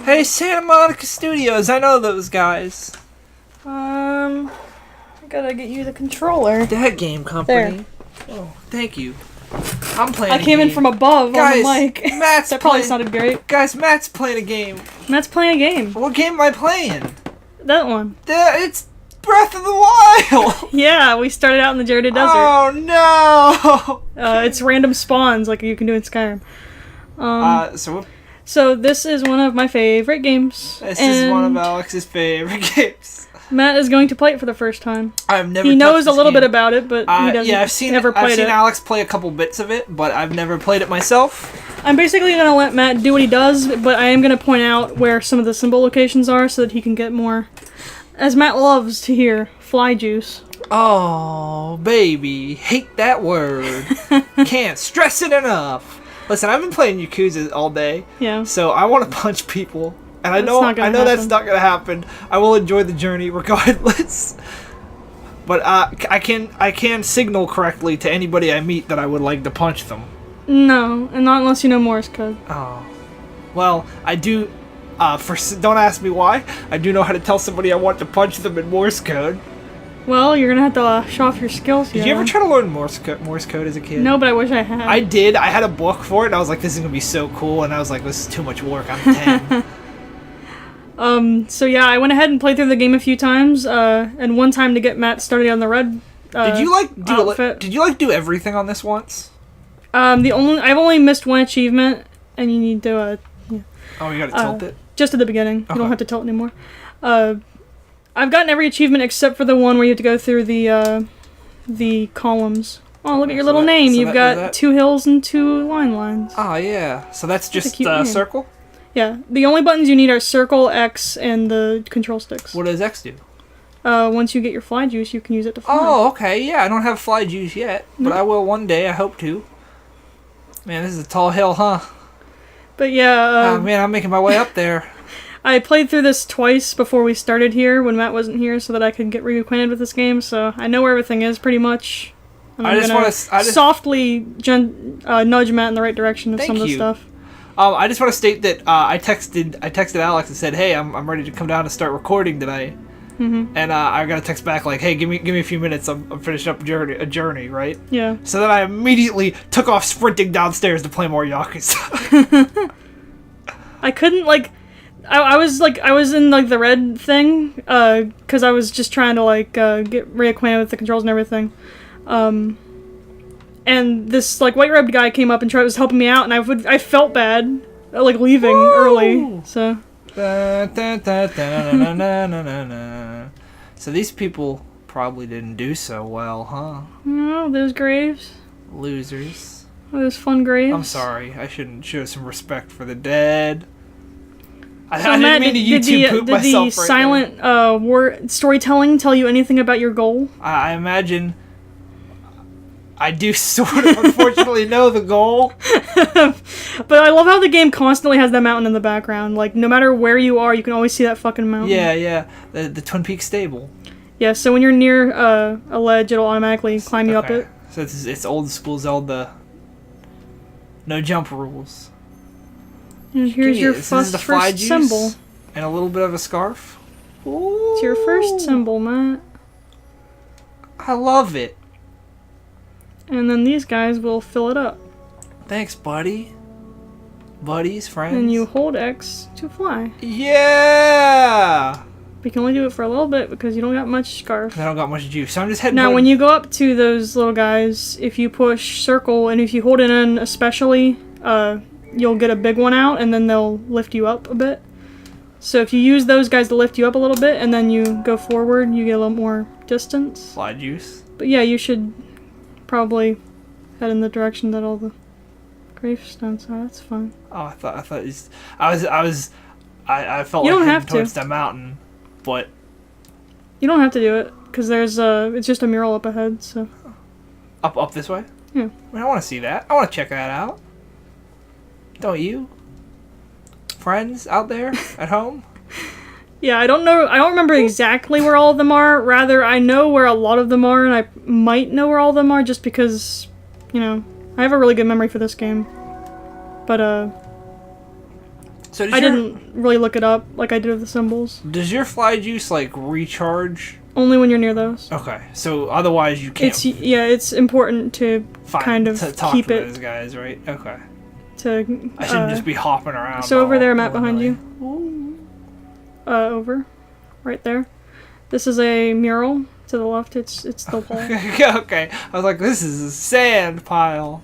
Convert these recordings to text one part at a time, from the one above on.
Hey, Santa Monica Studios, I know those guys. I gotta get you the controller. That game company. There. Oh, thank you. I'm playing I came in from above guys, on the mic. Matt's That probably playing, sounded great. Guys, Matt's playing a game. Matt's playing a game. What game am I playing? That one. It's Breath of the Wild! Yeah, we started out in the Jared Desert. Oh no! It's random spawns like you can do in Skyrim. So this is one of my favorite games. This is one of Alex's favorite games. Matt is going to play it for the first time. I've never. He knows a little game. bit about it, but he doesn't. Yeah, I've seen Alex play a couple bits of it, but I've never played it myself. I'm basically gonna let Matt do what he does, but I am gonna point out where some of the symbol locations are so that he can get more. As Matt loves to hear, fly juice. Oh, baby, hate that word. Can't stress it enough. Listen, I've been playing Yakuza all day. Yeah. So I want to punch people. And I know that's not gonna happen. I will enjoy the journey regardless. But I can signal correctly to anybody I meet that I would like to punch them. No, and not unless you know Morse code. Oh, well, I do. Don't ask me why. I do know how to tell somebody I want to punch them in Morse code. Well, you're gonna have to show off your skills here. Did you ever try to learn Morse code as a kid? No, but I wish I had. I did. I had a book for it, and I was like, "This is gonna be so cool." And I was like, "This is too much work. I'm 10." So yeah, I went ahead and played through the game a few times, and one time to get Matt started on the red. Did you Did you do everything on this once? I've only missed one achievement, and you need to yeah. Oh, you gotta tilt it. Just at the beginning. Okay. You don't have to tilt anymore. I've gotten every achievement except for the one where you have to go through the columns. Oh, look at your little name. You've got 2 hills and 2 lines. Oh yeah. So that's just circle. Yeah, the only buttons you need are circle, X, and the control sticks. What does X do? Once you get your fly juice, you can use it to fly. Oh, okay. Yeah, I don't have fly juice yet, but I will one day. I hope to. Man, this is a tall hill, huh? But yeah. Oh man, I'm making my way up there. I played through this twice before we started here when Matt wasn't here, so that I could get reacquainted with this game. So I know where everything is pretty much. And I'm gonna softly nudge Matt in the right direction of some of the stuff. I just want to state that I texted Alyx and said, "Hey, I'm ready to come down and start recording today." Mm-hmm. And I got a text back like, "Hey, give me a few minutes. I'm finishing up a journey, right?" Yeah. So then I immediately took off sprinting downstairs to play more Yakuza. I couldn't I was in the red thing because I was just trying to get reacquainted with the controls and everything. And this white-robed guy came up and was helping me out, and I felt bad leaving early. So. So these people probably didn't do so well, huh? No, those graves. Losers. Those fun graves. I'm sorry. I shouldn't show some respect for the dead. I Matt, didn't mean to YouTube poop myself. Did the silent word storytelling tell you anything about your goal? I imagine I do sort of unfortunately know the goal. But I love how the game constantly has that mountain in the background. No matter where you are, you can always see that fucking mountain. Yeah. The Twin Peaks stable. Yeah, so when you're near a ledge, it'll automatically climb you up it. So it's old school Zelda. No jump rules. And here's your first symbol. And a little bit of a scarf. Ooh. It's your first symbol, Matt. I love it. And then these guys will fill it up. Thanks, buddy. Buddies, friends. And you hold X to fly. Yeah! But you can only do it for a little bit because you don't got much scarf. I don't got much juice, so I'm just heading. Now, when you go up to those little guys, if you push circle and if you hold it in especially, you'll get a big one out and then they'll lift you up a bit. So if you use those guys to lift you up a little bit and then you go forward, you get a little more distance. Fly juice. But yeah, you should probably head in the direction that all the gravestones are. That's fine. Oh, I felt you like don't heading have towards to. the mountain, but you don't have to do it because there's it's just a mural up ahead. So up this way. Yeah. I mean, I want to see that. I want to check that out. Don't you? Friends out there at home? Yeah, I don't know. I don't remember exactly where all of them are. Rather, I know where a lot of them are, and I might know where all of them are just because, I have a really good memory for this game. But, So I didn't really look it up like I did with the symbols. Does your fly juice like recharge? Only when you're near those. Okay, so otherwise you can't. It's important to kind of to talk keep to it. those guys, right? Okay. To I shouldn't just be hopping around. So over there, Matt, behind you. Ooh. Over, right there. This is a mural to the left. It's the wall. Okay, I was like, this is a sand pile.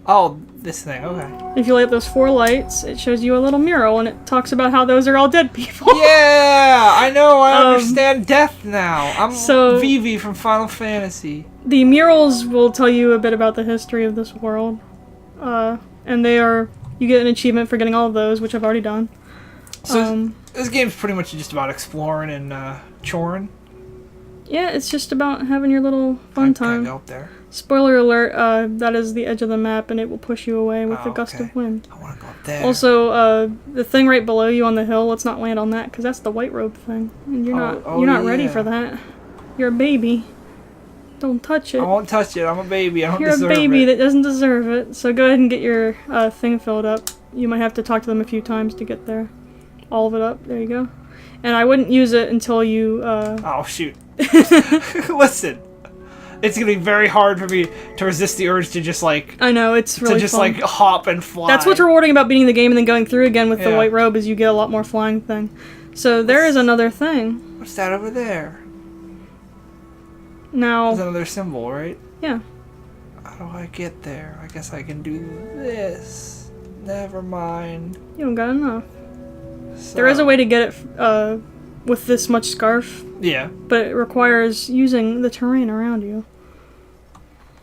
Oh, this thing. Okay. If you light up those 4 lights, it shows you a little mural, and it talks about how those are all dead people. Yeah, I know. I understand death now. I'm Vivi from Final Fantasy. The murals will tell you a bit about the history of this world, and you get an achievement for getting all of those, which I've already done. So this game's pretty much just about exploring and choring. Yeah, it's just about having your little fun time. Can I go up there? Spoiler alert, that is the edge of the map, and it will push you away with a gust of wind. I want to go up there. Also, the thing right below you on the hill, let's not land on that, because that's the white robe thing. And you're not ready for that. You're a baby. Don't touch it. I won't touch it. I'm a baby. I don't deserve it. You're a baby that doesn't deserve it. So go ahead and get your thing filled up. You might have to talk to them a few times to get there. All of it up. There you go. And I wouldn't use it until you... Oh, shoot. Listen. It's going to be very hard for me to resist the urge to just, like... I know, it's really To just, fun. like, hop and fly. That's what's rewarding about beating the game and then going through again with the white robe is you get a lot more flying thing. So there is another thing. What's that over there? Now... There's another symbol, right? Yeah. How do I get there? I guess I can do this. Never mind. You don't got enough. So, There is a way to get it with this much scarf. Yeah. But it requires using the terrain around you.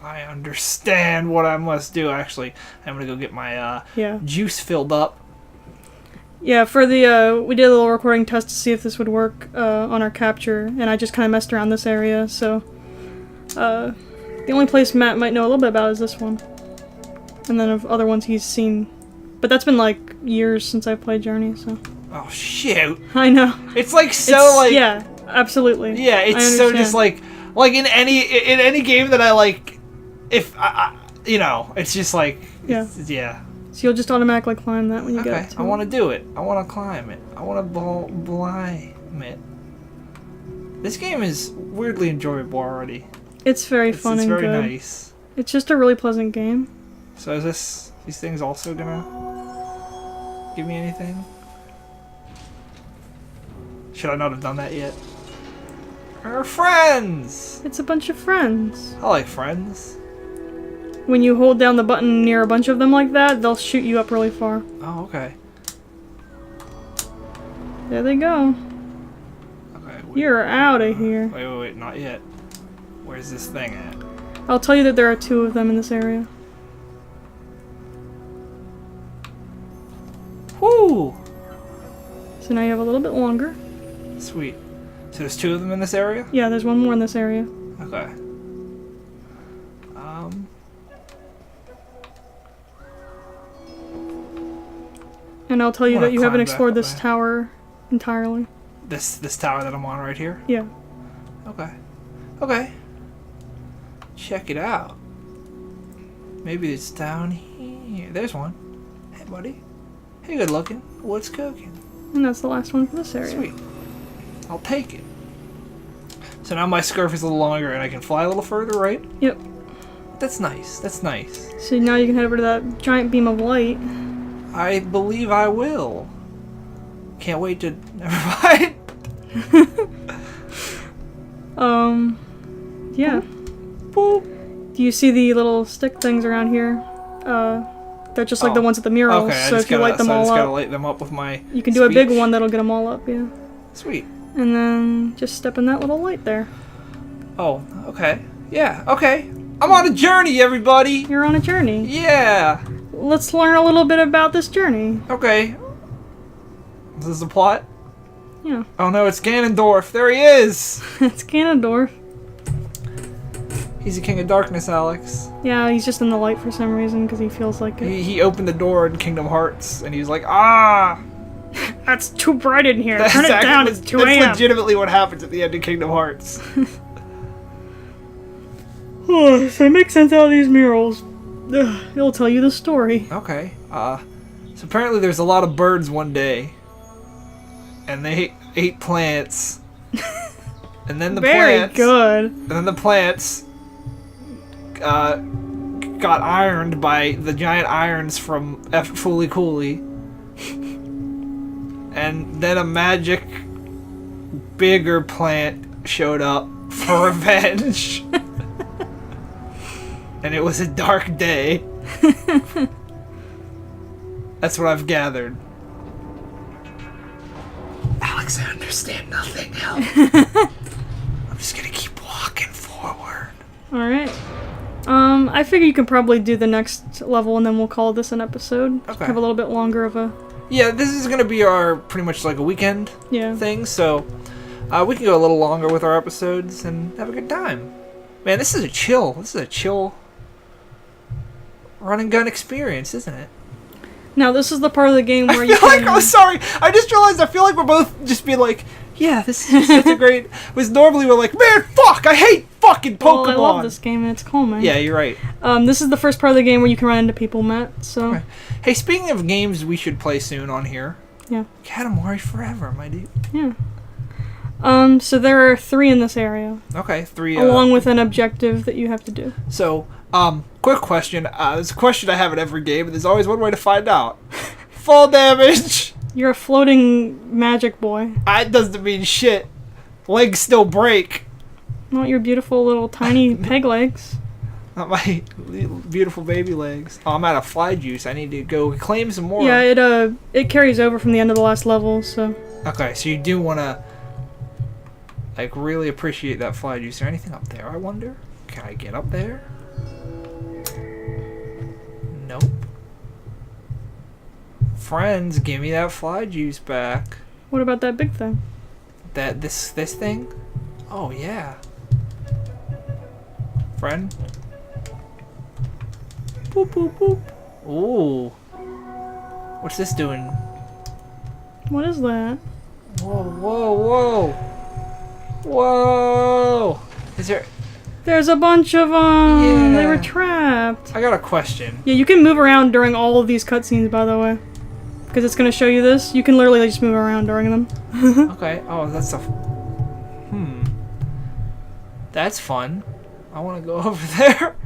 I understand what I must do. Actually, I'm gonna go get my juice filled up. Yeah, for the we did a little recording test to see if this would work on our capture, and I just kind of messed around this area. So the only place Matt might know a little bit about is this one, and then of other ones he's seen. But that's been like years since I've played Journey, so. Oh shoot! I know. It's like so yeah, absolutely. Yeah, it's so just like in any game that I like. If I you know, it's just like yeah. So you'll just automatically climb that when you get it. I want to do it. I want to climb it. I want to climb it. This game is weirdly enjoyable already. It's very fun and good. It's very nice. It's just a really pleasant game. So is these things also gonna give me anything? Should I not have done that yet? Our friends! It's a bunch of friends. I like friends. When you hold down the button near a bunch of them like that, they'll shoot you up really far. Oh, okay. There they go. Okay. You're out of here. Wait, not yet. Where's this thing at? I'll tell you that there are 2 of them in this area. Whoo! So now you have a little bit longer. Sweet. So there's 2 of them in this area? Yeah, there's one more in this area. Okay. And I'll tell you that you haven't explored this tower entirely. This tower that I'm on right here? Yeah. Okay. Okay. Check it out. Maybe it's down here. There's one. Hey, buddy. Hey, good looking. What's cooking? And that's the last one for this area. Sweet. I'll take it. So now my scarf is a little longer and I can fly a little further, right? Yep. That's nice. That's nice. So now you can head over to that giant beam of light. I believe I will. Can't wait to... Never mind. Yeah. Boop. Do you see the little stick things around here? They're just like the ones at the murals. Okay, so if you light them all I just gotta up, light them up with my you can do a big one that'll get them all up, yeah. Sweet. And then just step in that little light there. Oh, okay. Yeah, okay. I'm on a journey, everybody! You're on a journey. Yeah! Let's learn a little bit about this journey. Okay. This is the plot? Yeah. Oh no, it's Ganondorf. There he is! It's Ganondorf. He's the King of Darkness, Alyx. Yeah, he's just in the light for some reason because he feels like it. He opened the door in Kingdom Hearts and he's like, ah! That's too bright in here. Turn it down, it's 2 a.m. That's legitimately what happens at the end of Kingdom Hearts. So it makes sense out of these murals. It'll tell you the story. Okay. So apparently there's a lot of birds one day. And they ate plants. And then the plants... Very good. And then the plants... got ironed by the giant irons from Fooly Cooley. And then a magic bigger plant showed up for revenge. And it was a dark day. That's what I've gathered. Alyx, I understand nothing else. I'm just gonna keep walking forward. Alright. I figure you can probably do the next level and then we'll call this an episode. Okay. Have a little bit longer of a... Yeah, this is gonna be our pretty much like a weekend thing, so we can go a little longer with our episodes and have a good time. Man, this is a chill run and gun experience, isn't it? Now, this is the part of the game where you can... oh, sorry, I just realized I feel like we're both just being like, yeah, this is such a great... Was normally we're like, man, fuck, I hate fucking Pokemon. Well, I love this game and it's calming. Yeah, you're right. This is the first part of the game where you can run into people, Matt, so... Okay. Hey, speaking of games we should play soon on here. Yeah. Katamari Forever, my dude. Yeah. So there are 3 in this area. Okay, 3. Along with an objective that you have to do. So, quick question. There's a question I have in every game, and there's always one way to find out. Fall damage! You're a floating magic boy. It doesn't mean shit. Legs still break. Not your beautiful little tiny peg legs. Not my beautiful baby legs. Oh, I'm out of fly juice. I need to go claim some more. Yeah, it carries over from the end of the last level, so... Okay, so you do want to, like, really appreciate that fly juice. Is there anything up there, I wonder? Can I get up there? Nope. Friends, give me that fly juice back. What about that big thing? This thing? Oh, yeah. Friend? Boop, boop, boop. Ooh. What's this doing? What is that? Whoa, whoa, whoa. Whoa. Is there... There's a bunch of them. Yeah. They were trapped. I got a question. Yeah, you can move around during all of these cutscenes, by the way. Because it's going to show you this. You can literally just move around during them. Okay. Oh, that's a... That's fun. I want to go over there.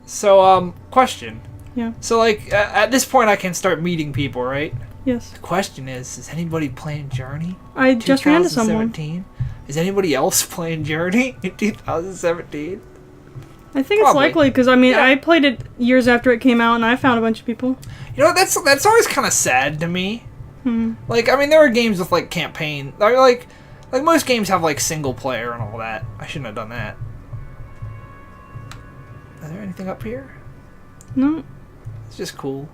So, question. Yeah. So, like, at this point I can start meeting people, right? Yes. The question is anybody playing Journey? I just ran into someone. Is anybody else playing Journey in 2017? I think it's likely, because, I mean, yeah. I played it years after it came out, and I found a bunch of people. You know, that's always kind of sad to me. Like, I mean, there are games with, like, campaign. Like most games have, like, single player and all that. I shouldn't have done that. Is there anything up here? No. It's just cool.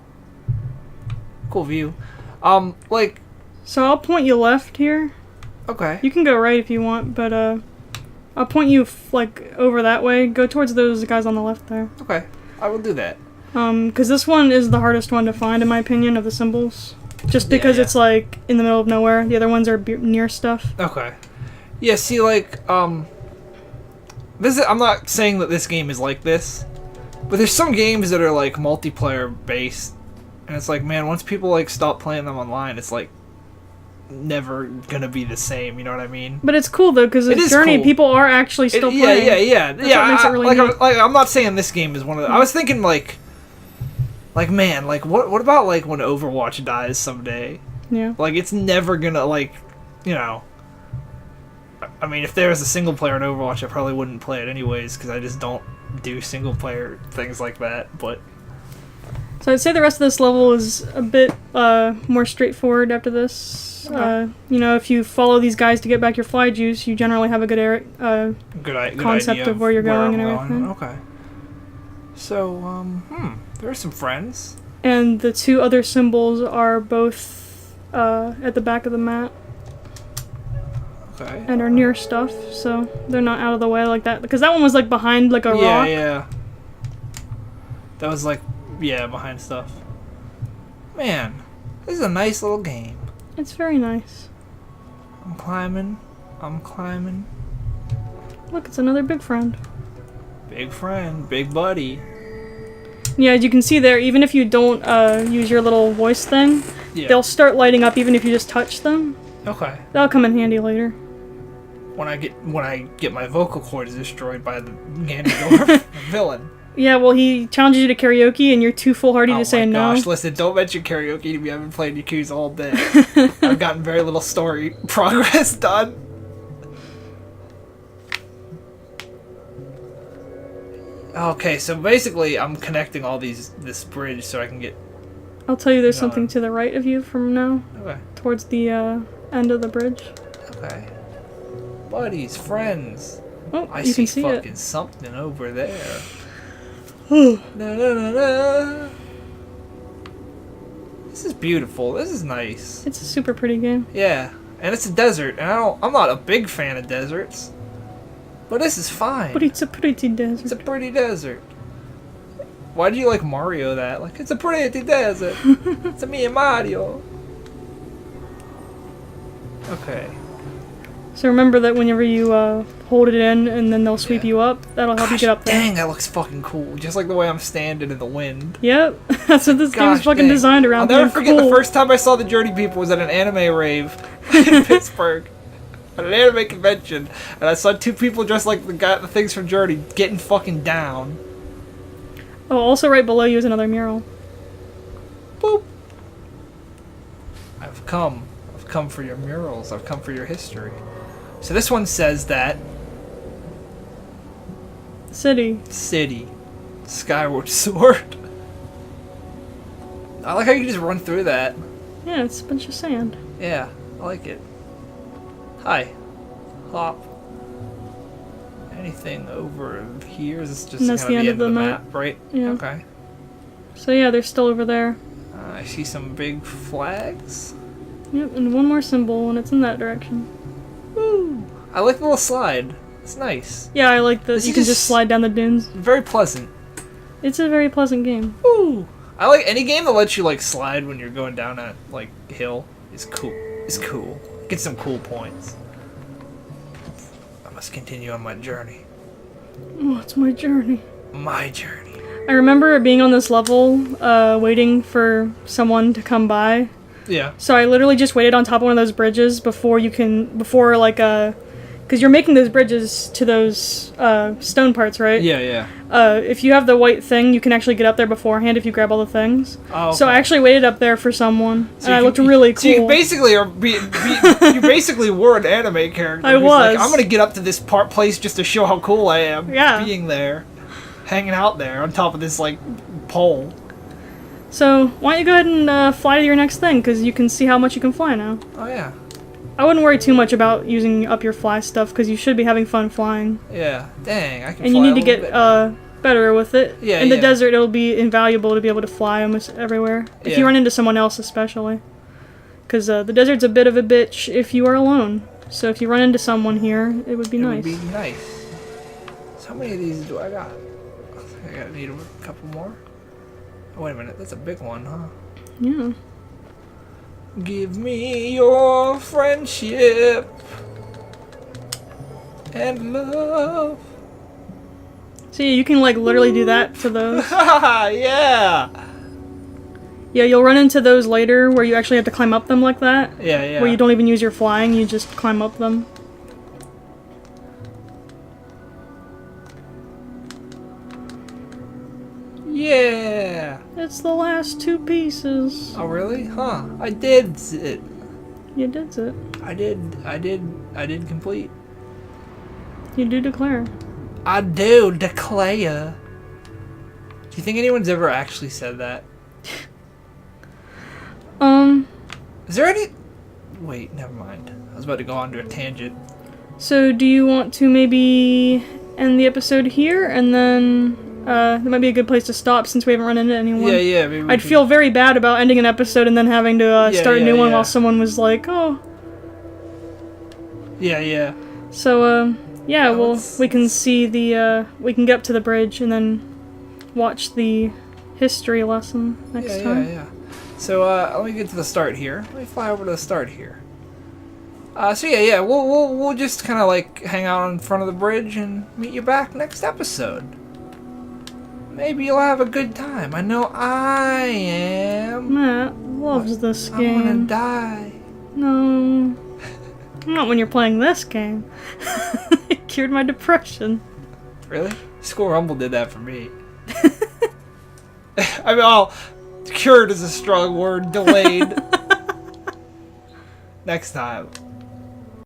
Cool view. Like... So I'll point you left here. Okay. You can go right if you want, but, I'll point you, like, over that way. Go towards those guys on the left there. Okay. I will do that. Because this one is the hardest one to find, in my opinion, of the symbols. Just because it's, like, in the middle of nowhere. The other ones are near stuff. Okay. Yeah, see, like, I'm not saying that this game is like this, but there's some games that are, like, multiplayer based, and it's like, man, once people, like, stop playing them online, it's, like, never gonna be the same, you know what I mean? But it's cool, though, because it's Journey, cool. People are actually still playing. Yeah. That's what makes it really neat. I'm not saying this game is one of the... I was thinking, like, man, like, what about, like, when Overwatch dies someday? Yeah. Like, it's never gonna, like, you know... I mean, if there was a single player in Overwatch, I probably wouldn't play it anyways, because I just don't do single player things like that, but... So I'd say the rest of this level is a bit more straightforward after this. Okay. You know, if you follow these guys to get back your fly juice, you generally have a good concept idea of where you're going and I'm everything. Okay. So, there are some friends. And the 2 other symbols are both at the back of the map. Okay. And are near stuff, so they're not out of the way like that. Because that one was like behind like a rock. Yeah. That was like, behind stuff. Man, this is a nice little game. It's very nice. I'm climbing. Look, it's another big friend. Big friend, big buddy. Yeah, as you can see there, even if you don't use your little voice thing, they'll start lighting up even if you just touch them. Okay. That'll come in handy later. When I get my vocal cords destroyed by the Ganondorf villain. Yeah, well, he challenges you to karaoke, and you're too foolhardy to say no. Oh my gosh, listen, don't mention karaoke to me. I've been playing Yakuza all day. I've gotten very little story progress done. Okay, so basically, I'm connecting all this bridge so I can get... I'll tell you there's something to the right of you from now. Okay. Towards the end of the bridge. Okay. Buddies, friends. Oh, I you see can see fucking it. something over there. Na, na, na, na. This is beautiful. This is nice. It's a super pretty game. Yeah, and it's a desert, and I'm not a big fan of deserts, but this is fine. But it's a pretty desert. It's a pretty desert. Why do you like Mario that? Like, it's a pretty desert. It's a me and Mario. Okay. So remember that whenever you hold it in and then they'll sweep you up, that'll help you get up there. Dang, that looks fucking cool. Just like the way I'm standing in the wind. Yep, that's what this game is fucking designed around. I'll never forget the first time I saw the Journey people was at an anime rave in Pittsburgh. At an anime convention. And I saw two people dressed like the things from Journey getting fucking down. Oh, also right below you is another mural. Boop. I've come for your murals. I've come for your history. So this one says that... City. Skyward Sword. I like how you can just run through that. Yeah, it's a bunch of sand. Yeah, I like it. Hi. Hop. Anything over here? Is this just And that's kind of the end of the map, right? Yeah. Okay. So yeah, they're still over there. I see some big flags. Yep, and one more symbol, and it's in that direction. Woo! I like the little slide. It's nice. Yeah, I like that you can just slide down the dunes. Very pleasant. It's a very pleasant game. Woo! I like any game that lets you like slide when you're going down that like hill. Is cool. It's cool. Get some cool points. I must continue on my journey. Oh, it's my journey. My journey. I remember being on this level, waiting for someone to come by. Yeah. So I literally just waited on top of one of those bridges before because you're making those bridges to those stone parts, right? Yeah, yeah. If you have the white thing, you can actually get up there beforehand if you grab all the things. Oh, okay. So I actually waited up there for someone, and I looked really cool. So you basically you basically were an anime character. I was. Like, I'm gonna get up to this place just to show how cool I am. Yeah. Being there, hanging out there on top of this like pole. So why don't you go ahead and fly to your next thing, because you can see how much you can fly now. Oh yeah. I wouldn't worry too much about using up your fly stuff, because you should be having fun flying. Yeah. Dang, I can. And fly you need to a get better with it. Yeah. In the desert, it'll be invaluable to be able to fly almost everywhere. If you run into someone else, especially. Because the desert's a bit of a bitch if you are alone. So if you run into someone here, it would be nice. It would be nice. So how many of these do I got? I gotta need a couple more. Oh, wait a minute, that's a big one, huh? Yeah. Give me your friendship and love. See, you can like literally do that to those. Yeah. Yeah, you'll run into those later where you actually have to climb up them like that. Yeah, yeah. Where you don't even use your flying, you just climb up them. Yeah. It's the last two pieces. Oh really? Huh. I did it. You did it. I did complete. You do declare. I do declare. Do you think anyone's ever actually said that? Is there any... Wait, never mind. I was about to go on to a tangent. So do you want to maybe end the episode here, and then that might be a good place to stop since we haven't run into anyone. Yeah, yeah. Maybe I'd feel very bad about ending an episode and then having to start a new one while someone was like, oh. Yeah, yeah. So, yeah, well, we can see the, we can get up to the bridge and then watch the history lesson next time. Yeah, yeah. So, let me get to the start here. Let me fly over to the start here. So yeah, we'll just kind of like hang out in front of the bridge and meet you back next episode. Maybe you'll have a good time. I know I am. Matt loves this I game. wanna die. No. Not when you're playing this game. It cured my depression. Really? School Rumble did that for me. I mean, oh, cured is a strong word. Delayed. Next time.